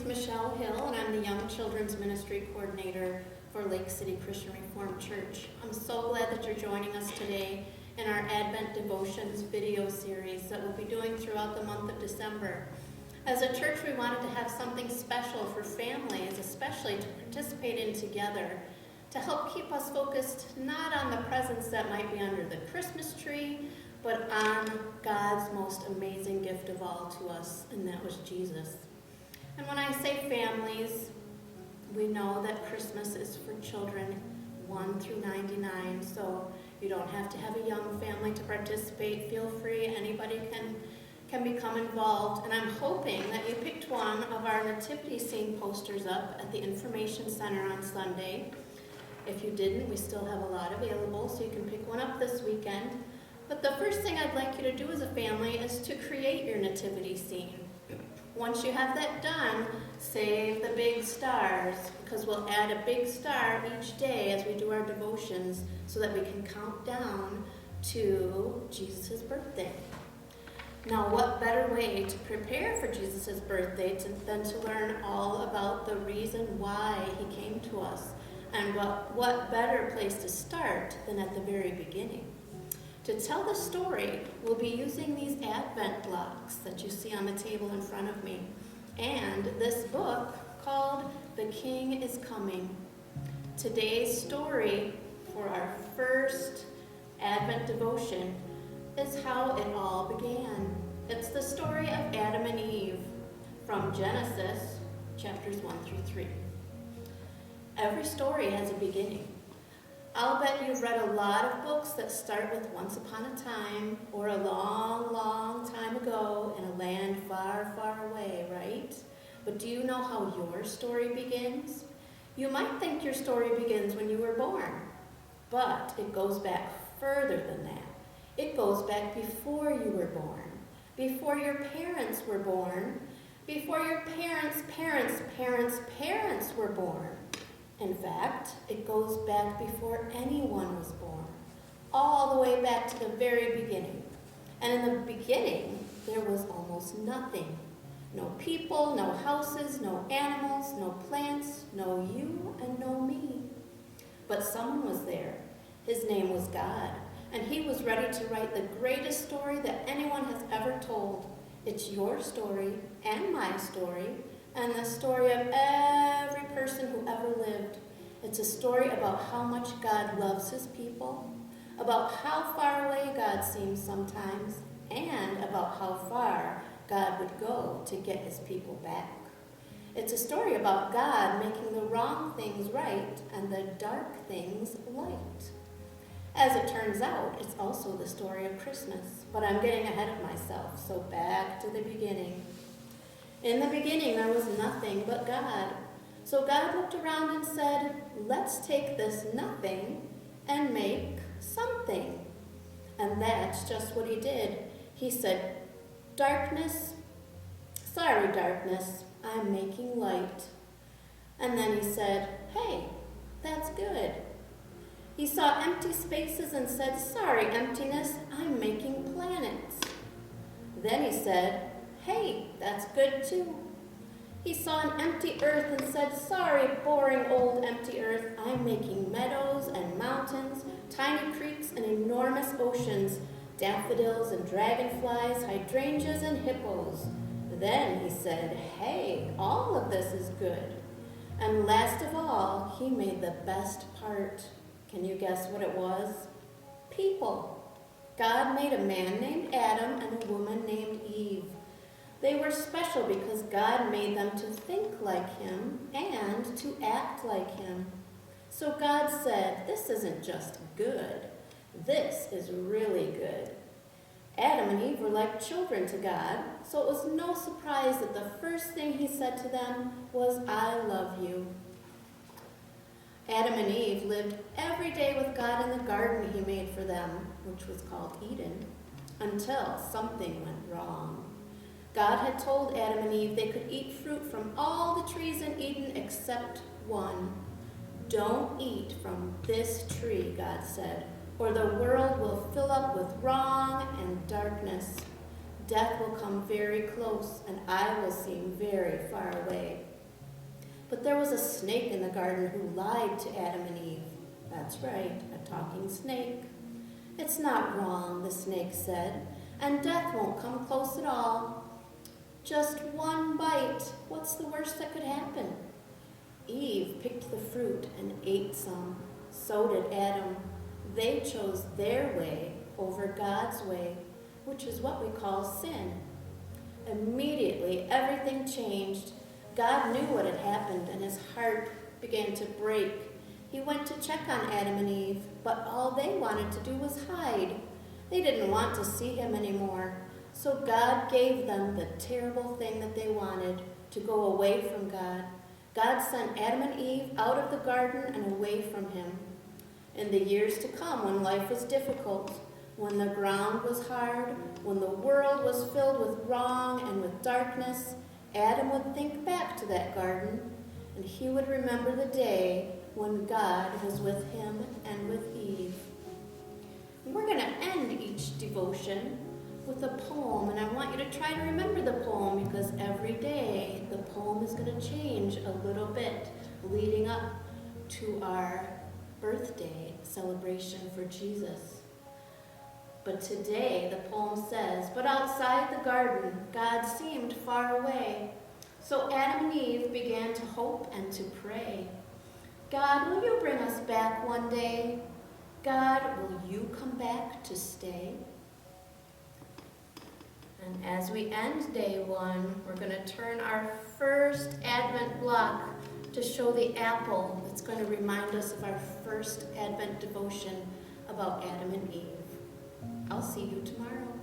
Michelle Hill, and I'm the Young Children's Ministry Coordinator for Lake City Christian Reformed Church. I'm so glad that you're joining us today in our Advent Devotions video series that we'll be doing throughout the month of December. As a church, we wanted to have something special for families, especially to participate in together, to help keep us focused not on the presents that might be under the Christmas tree, but on God's most amazing gift of all to us, and that was Jesus. And when I say families, we know that Christmas is for children 1 through 99, so you don't have to have a young family to participate. Feel free, anybody can become involved. And I'm hoping that you picked one of our nativity scene posters up at the Information Center on Sunday. If you didn't, we still have a lot available, so you can pick one up this weekend. But the first thing I'd like you to do as a family is to create your nativity scene. Once you have that done, save the big stars, because we'll add a big star each day as we do our devotions so that we can count down to Jesus' birthday. Now, what better way to prepare for Jesus' birthday than to learn all about the reason why he came to us? And what better place to start than at the very beginning? To tell the story, we'll be using these Advent blocks that you see on the table in front of me, and this book called The King is Coming. Today's story for our first Advent devotion is how it all began. It's the story of Adam and Eve from Genesis chapters 1 through 3. Every story has a beginning. I'll bet you've read a lot of books that start with once upon a time or a long, long time ago in a land far, far away, right? But do you know how your story begins? You might think your story begins when you were born, but it goes back further than that. It goes back before you were born, before your parents were born, before your parents' parents' parents' parents were born. In fact, it goes back before anyone was born, all the way back to the very beginning. And in the beginning, there was almost nothing. No people, no houses, no animals, no plants, no you, and no me. But someone was there. His name was God, and he was ready to write the greatest story that anyone has ever told. It's your story and my story, and the story of every person who ever lived. It's a story about how much God loves his people, about how far away God seems sometimes, and about how far God would go to get his people back. It's a story about God making the wrong things right and the dark things light. As it turns out, it's also the story of Christmas, but I'm getting ahead of myself, so back to the beginning. In the beginning, there was nothing but God. So God looked around and said, let's take this nothing and make something. And that's just what he did. He said, darkness, sorry darkness, I'm making light. And then he said, hey, that's good. He saw empty spaces and said, sorry emptiness, I'm making planets. Then he said, hey, that's good too. He saw an empty earth and said, sorry, boring old empty earth, I'm making meadows and mountains, tiny creeks and enormous oceans, daffodils and dragonflies, hydrangeas and hippos. Then he said, hey, all of this is good. And last of all, he made the best part. Can you guess what it was? People. God made a man named Adam and a woman named Eve. They were special because God made them to think like him and to act like him. So God said, this isn't just good, this is really good. Adam and Eve were like children to God, so it was no surprise that the first thing he said to them was, I love you. Adam and Eve lived every day with God in the garden he made for them, which was called Eden, until something went wrong. God had told Adam and Eve they could eat fruit from all the trees in Eden except one. Don't eat from this tree, God said, or the world will fill up with wrong and darkness. Death will come very close, and I will seem very far away. But there was a snake in the garden who lied to Adam and Eve. That's right, a talking snake. It's not wrong, the snake said, and death won't come close at all. Just one bite, what's the worst that could happen? Eve picked the fruit and ate some. So did Adam. They chose their way over God's way, which is what we call sin. Immediately, everything changed. God knew what had happened, and his heart began to break. He went to check on Adam and Eve, but all they wanted to do was hide. They didn't want to see him anymore. So God gave them the terrible thing that they wanted, to go away from God. God sent Adam and Eve out of the garden and away from him. In the years to come, when life was difficult, when the ground was hard, when the world was filled with wrong and with darkness, Adam would think back to that garden, and he would remember the day when God was with him and with Eve. And we're going to end each devotion with a poem, and I want you to try to remember the poem, because every day the poem is going to change a little bit leading up to our birthday celebration for Jesus. But today the poem says, "But outside the garden, God seemed far away. So Adam and Eve began to hope and to pray. God, will you bring us back one day? God, will you come back to stay?" And as we end day one, we're going to turn our first Advent block to show the apple that's going to remind us of our first Advent devotion about Adam and Eve. I'll see you tomorrow.